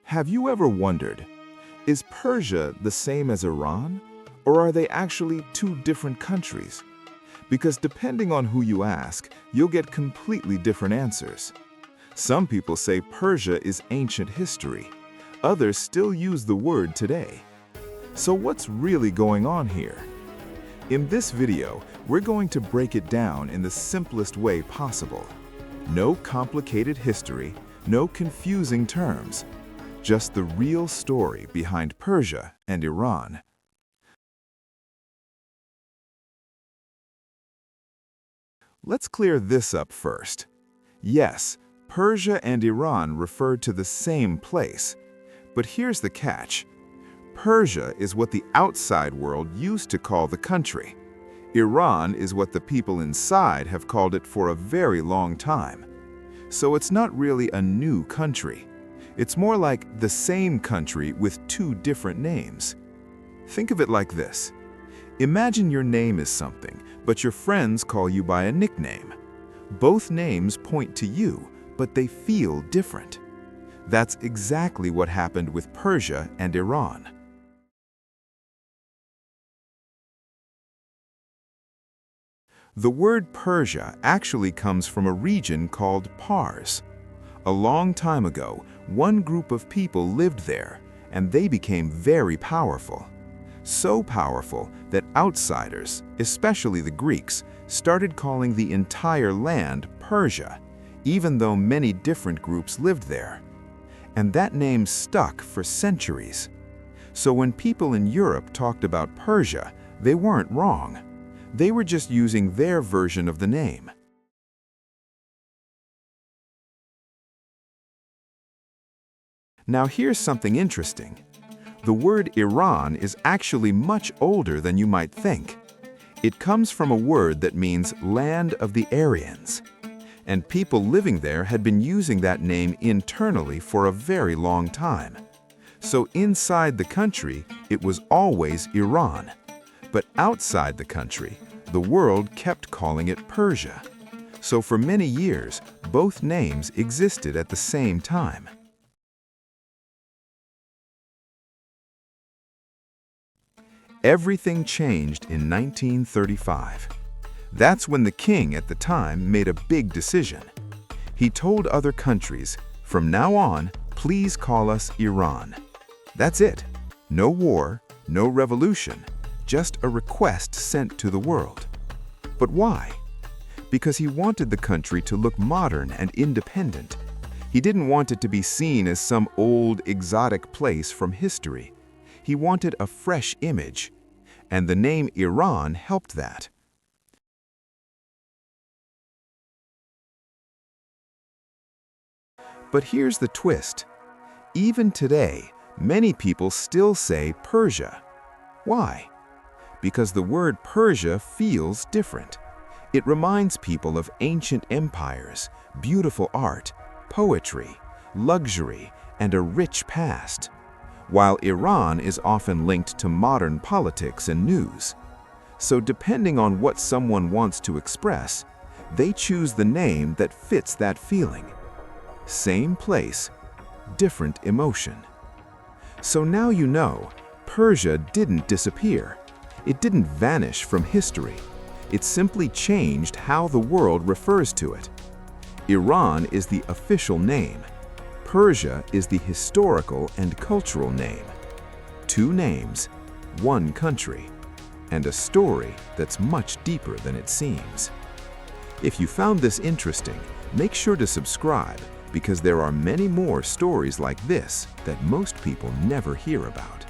Have you ever wondered, is Persia the same as Iran, or are they actually two different countries? Because depending on who you ask, you'll get completely different answers. Some people say Persia is ancient history. Others still use the word today. So what's really going on here? In this video, we're going to break it down in the simplest way possible. No complicated history, no confusing terms. Just the real story behind Persia and Iran. Let's clear this up first. Yes, Persia and Iran refer to the same place. But here's the catch. Persia is what the outside world used to call the country. Iran is what the people inside have called it for a very long time. So it's not really a new country. It's more like the same country with two different names. Think of it like this. Imagine your name is something, but your friends call you by a nickname. Both names point to you, but they feel different. That's exactly what happened with Persia and Iran. The word Persia actually comes from a region called Pars. A long time ago, one group of people lived there, and they became very powerful. So powerful that outsiders, especially the Greeks, started calling the entire land Persia, even though many different groups lived there. And that name stuck for centuries. So when people in Europe talked about Persia, they weren't wrong. They were just using their version of the name. Now here's something interesting. The word Iran is actually much older than you might think. It comes from a word that means land of the Aryans. And people living there had been using that name internally for a very long time. So inside the country, it was always Iran. But outside the country, the world kept calling it Persia. So for many years, both names existed at the same time. Everything changed in 1935. That's when the king at the time made a big decision. He told other countries, from now on, please call us Iran. That's it. No war, no revolution, just a request sent to the world. But why? Because he wanted the country to look modern and independent. He didn't want it to be seen as some old, exotic place from history. He wanted a fresh image, and the name Iran helped that. But here's the twist. Even today, many people still say Persia. Why? Because the word Persia feels different. It reminds people of ancient empires, beautiful art, poetry, luxury, and a rich past. While Iran is often linked to modern politics and news. So depending on what someone wants to express, they choose the name that fits that feeling. Same place, different emotion. So now you know, Persia didn't disappear. It didn't vanish from history. It simply changed how the world refers to it. Iran is the official name. Persia is the historical and cultural name. Two names, one country, and a story that's much deeper than it seems. If you found this interesting, make sure to subscribe because there are many more stories like this that most people never hear about.